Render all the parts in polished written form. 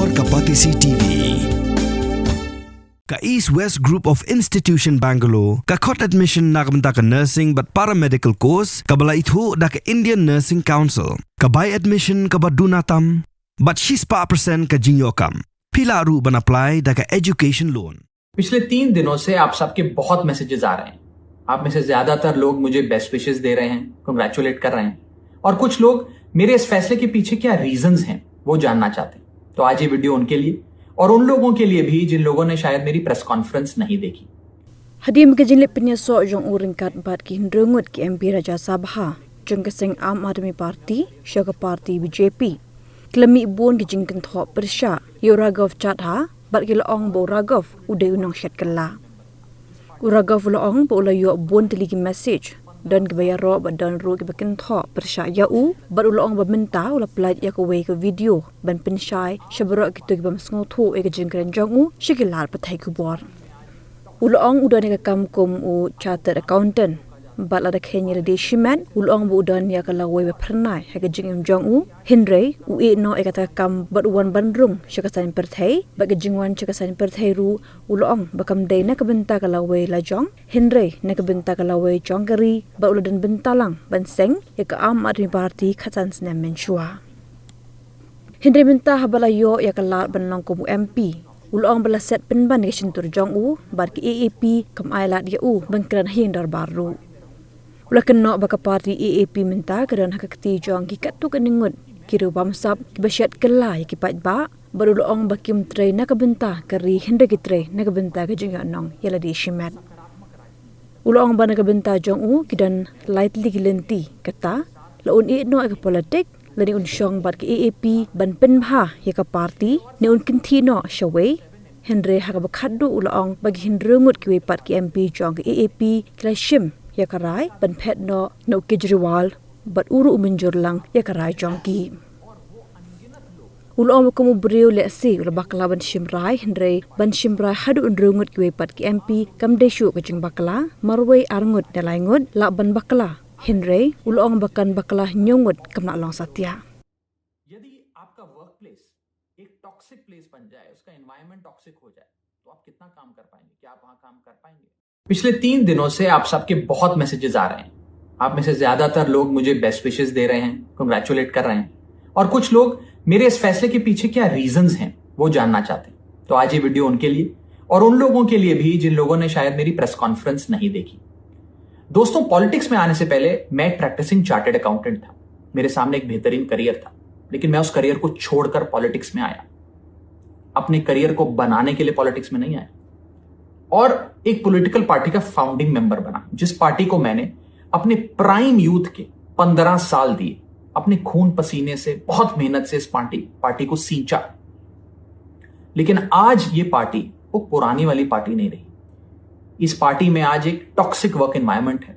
Ekor Kapatisi TV. Ka East West Group of Institution Bangalore, ka khot admission na kabenta ka nursing but paramedical course, ka bala ithu da ka Indian Nursing Council, ka buy admission ka badunatam, but she's pa percent ka jinyokam. Pila ru ban apply da ka education loan. पिछले 3 दिनों से आप सबके बहुत मैसेजेस आ रहे हैं। आप में से ज्यादातर लोग मुझे बेस्ट विशेस दे रहे हैं, कंग्रेचुलेट कर रहे हैं, और कुछ लोग मेरे इस फैसले के पीछे क्या रीजंस हैं वो जानना चाहते हैं। तो आज ये वीडियो उनके लिए और उन लोगों के लिए भी जिन लोगों ने शायद मेरी प्रेस कॉन्फ्रेंस नहीं देखी। Hadim ke jinle penya so jong uringkat bat ki hindrungut ki MP Raja Sabha jong keseng Aam Aadmi Party Shaga Party BJP klemi bon ki jingkan tho persha Yoragov Chatha bat ki laong bo Ragov ude unong shat kala Uragov laong bo la yo bon tili ki message dan ki bayar ro bat dan ro ki bakin tho persha ya u bat laong ba minta ula plaj ya ko we ke video ban penshai shabro ki to ki bam sngo tho e ke jingkan jong u shikilar pathai ku bor Ulong udan ka kam kum u chartered accountant bala da Kenya de shiman ulong bu udan ya kala we pernai ha ka jingim jong u hinrei u e no e kata kam bat wan bandrung shakasan perthai ba ka jingwan shakasan perthai ru ulong ba kam dei na ka benta kala we la jong hinrei na ka benta kala we jong gari ba uladan bentalang ban seng ya ka Aam Aadmi Party khatan snam menshua hinrei benta habala yo ya kala banlang kum MP Ulong bala set penban ke sintur jong u bar ki AAP kam aila dia u bangkran hin dar baru ulakan no baka party AAP minta keran hakati jong ki katu kaningut kiru bamsap ki basyat kala ki pat ba baru ulong bakim tre na kabenta kari hinde ki tre na kabenta ka jing nong yala di shimat ulong ba na kabenta jong u kidan lightly kilenti kata laun i no ka politik lani un shong bat ki AAP ban pen bha ya ka party ne un kinthi no shaway henre ha ka bakhaddu ulong bagi hindrungut ki we pat ki MP jong ki AAP klashim ya ka rai ban phet no no Kejriwal bat uru uminjur lang ya ka rai jong ki ulong ko mu breu le si ul bakla ban shimrai henre ban shimrai hadu undrungut ki we pat ki MP kam de shu ka jing bakla marwei arngut ne laingut la ban bakla Henry ulong bakan baklah nyongut kamna long satya यदि आपका work place एक toxic place बन जाए, उसका environment toxic हो जाए, तो आप कितना काम कर पाएंगे? क्या आप वहां काम कर पाएंगे? पिछले 3 दिनों से आप सबके बहुत मैसेजेस आ रहे हैं। आप में से ज्यादातर लोग मुझे बेस्ट विशेस दे रहे हैं, कंग्रेचुलेट कर रहे हैं, और कुछ लोग मेरे इस फैसले के पीछे क्या रीजंस हैं वो जानना चाहते हैं। तो आज ये वीडियो उनके लिए और उन लोगों के लिए भी जिन लोगों ने शायद मेरी प्रेस कॉन्फ्रेंस नहीं देखी। दोस्तों, पॉलिटिक्स में आने से पहले मैं एक प्रैक्टिसिंग चार्टर्ड अकाउंटेंट था। मेरे सामने एक बेहतरीन करियर था, लेकिन मैं उस करियर को छोड़कर पॉलिटिक्स में आया। अपने करियर को बनाने के लिए पॉलिटिक्स में नहीं आया, और एक पॉलिटिकल पार्टी का फाउंडिंग मेंबर बना, जिस पार्टी को मैंने अपने प्राइम यूथ के 15 साल दिए, अपने खून पसीने से, बहुत मेहनत से इस पार्टी को सींचा। लेकिन आज ये पार्टी वो पुरानी वाली पार्टी नहीं रही। इस पार्टी में आज एक टॉक्सिक वर्क एनवायरनमेंट है।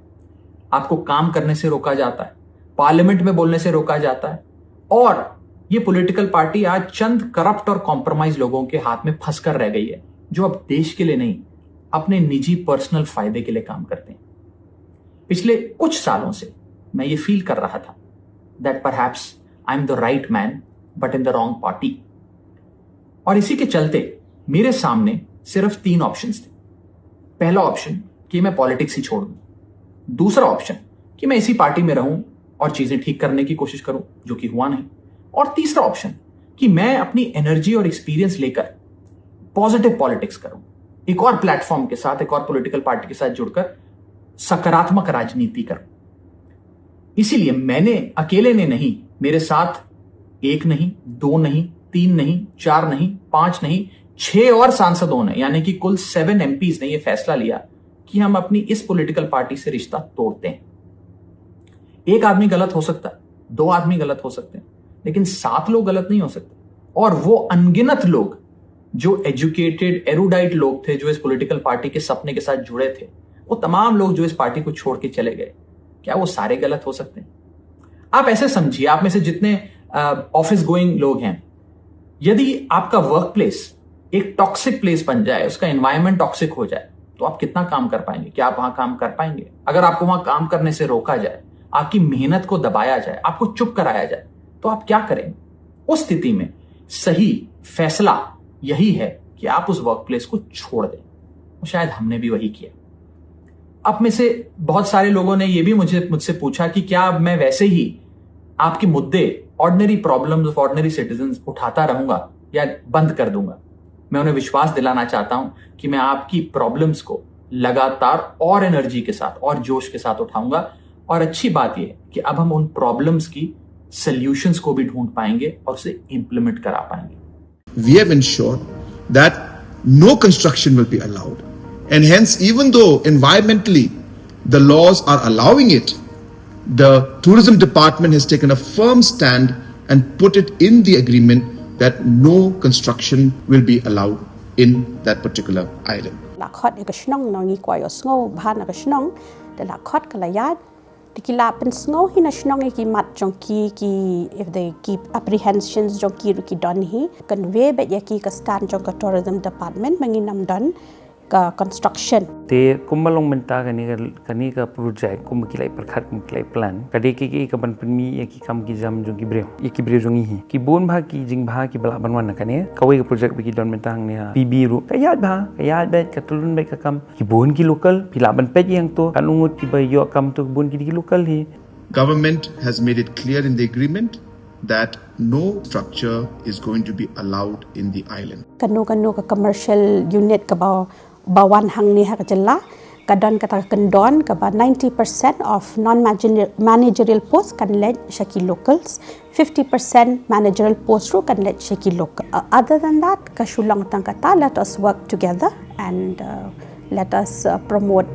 आपको काम करने से रोका जाता है, पार्लियामेंट में बोलने से रोका जाता है, और ये पॉलिटिकल पार्टी आज चंद करप्ट और कॉम्प्रोमाइज लोगों के हाथ में फंसकर रह गई है, जो अब देश के लिए नहीं, अपने निजी पर्सनल फायदे के लिए काम करते हैं। पिछले कुछ सालों से मैं ये फील कर रहा था that perhaps I am the right man but in the wrong party, और इसी के चलते मेरे सामने सिर्फ 3 ऑप्शंस थे। पहला ऑप्शन कि मैं पॉलिटिक्स ही छोड़ दूं, दूसरा ऑप्शन कि मैं इसी पार्टी में रहूं और चीजें ठीक करने की कोशिश करूं, जो कि हुआ नहीं, और तीसरा ऑप्शन कि मैं अपनी एनर्जी और एक्सपीरियंस लेकर पॉजिटिव पॉलिटिक्स करूं, एक और प्लेटफॉर्म के साथ, एक और पॉलिटिकल पार्टी के साथ जुड़कर सकारात्मक राजनीति करूं। इसीलिए मैंने अकेले ने नहीं, मेरे साथ 1 नहीं, 2 नहीं, 3 नहीं, 4 नहीं, 5 नहीं, 6 और सांसदों ने, यानी कि कुल 7 MPs ने यह फैसला लिया कि हम अपनी इस पॉलिटिकल पार्टी से रिश्ता तोड़ते हैं। एक आदमी गलत हो सकता है, 2 आदमी गलत हो सकते हैं, लेकिन 7 लोग गलत नहीं हो सकते। और वो अनगिनत लोग जो एजुकेटेड एरुडाइट लोग थे, जो इस पॉलिटिकल पार्टी के सपने के साथ जुड़े थे, वो तमाम लोग जो इस पार्टी को छोड़ के चले गए, क्या वो सारे गलत हो सकते हैं? आप ऐसे समझिए, आप में से जितने ऑफिस गोइंग लोग हैं, यदि आपका वर्क प्लेस एक टॉक्सिक प्लेस बन जाए, उसका एनवायरनमेंट टॉक्सिक हो जाए, तो आप कितना काम कर पाएंगे? क्या आप वहां काम कर पाएंगे? अगर आपको वहां काम करने से रोका जाए, आपकी मेहनत को दबाया जाए, आपको चुप कराया जाए, तो आप क्या करेंगे? उस स्थिति में सही फैसला यही है कि आप उस वर्क प्लेस को छोड़ दें। और शायद हमने भी वही किया। अब में से बहुत सारे लोगों ने यह भी मुझसे पूछा कि क्या अब मैं वैसे ही आपके मुद्दे, ordinary problems of ordinary citizens उठाता रहूंगा या बंद कर दूंगा। मैं उन्हें विश्वास दिलाना चाहता हूं कि मैं आपकी प्रॉब्लम्स को लगातार और एनर्जी के साथ और जोश के साथ उठाऊंगा। और अच्छी बात यह है कि अब हम उन प्रॉब्लम्स की सॉल्यूशंस को भी ढूंढ पाएंगे और उसे इंप्लीमेंट करा पाएंगे। We have ensured that no construction will be allowed, and hence even though environmentally the laws are allowing it, the tourism department has taken a firm stand and put it in the agreement that no construction will be allowed in that particular island. La khot e kashnong no ngi kwa yo sngo bhan na kashnong de la khot kalayat dikila pen sngo hi na shnong e ki mat jong ki if they keep apprehensions jong ki ru ki don hi convey bet ya ki ka stand jong ka tourism department mangi nam don ka construction te kumalong menta kani ka project kum kilai perkhat kum kilai plan kade ki ka ban penmi ya ki kam ki jam jong ki breu jong hi ki bon bha ki jing bha ki bala banwan kane kawai ka project bi ki don menta hang ne pb ru kayat bet ka tulun bet ka kam ki bon ki local pila ban pet yang to kan ungut ki ba yo kam to bon ki local hi. Government has made it clear in the agreement that no structure is going to be allowed in the island. Kanu ka commercial unit ka bawan hang ni ha ka jalla kadon kata kendon ka ba 90% of non managerial posts kan led shaki locals, 50% managerial posts ru kan led shaki local. Other than that ka shulang tang kata let us work together and let us promote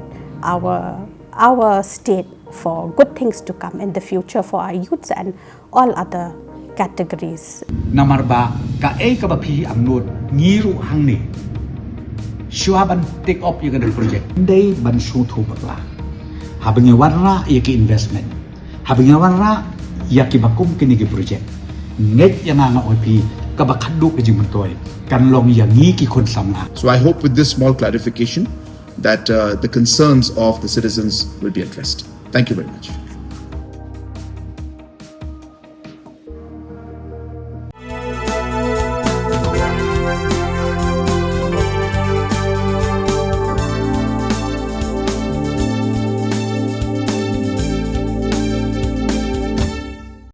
our state for good things to come in the future for our youths and all other categories. Namarba ka ka ba phi amnot ngiru hangni shuaban take up yung project day ban su thu bakla habang warra yaki investment habang warra yaki bakum kini ki project net yang nga opi ka ba khaddu ka jing toy kan long yangi ki kon samna. So I hope with this small clarification that the concerns of the citizens will be addressed. Thank you very much.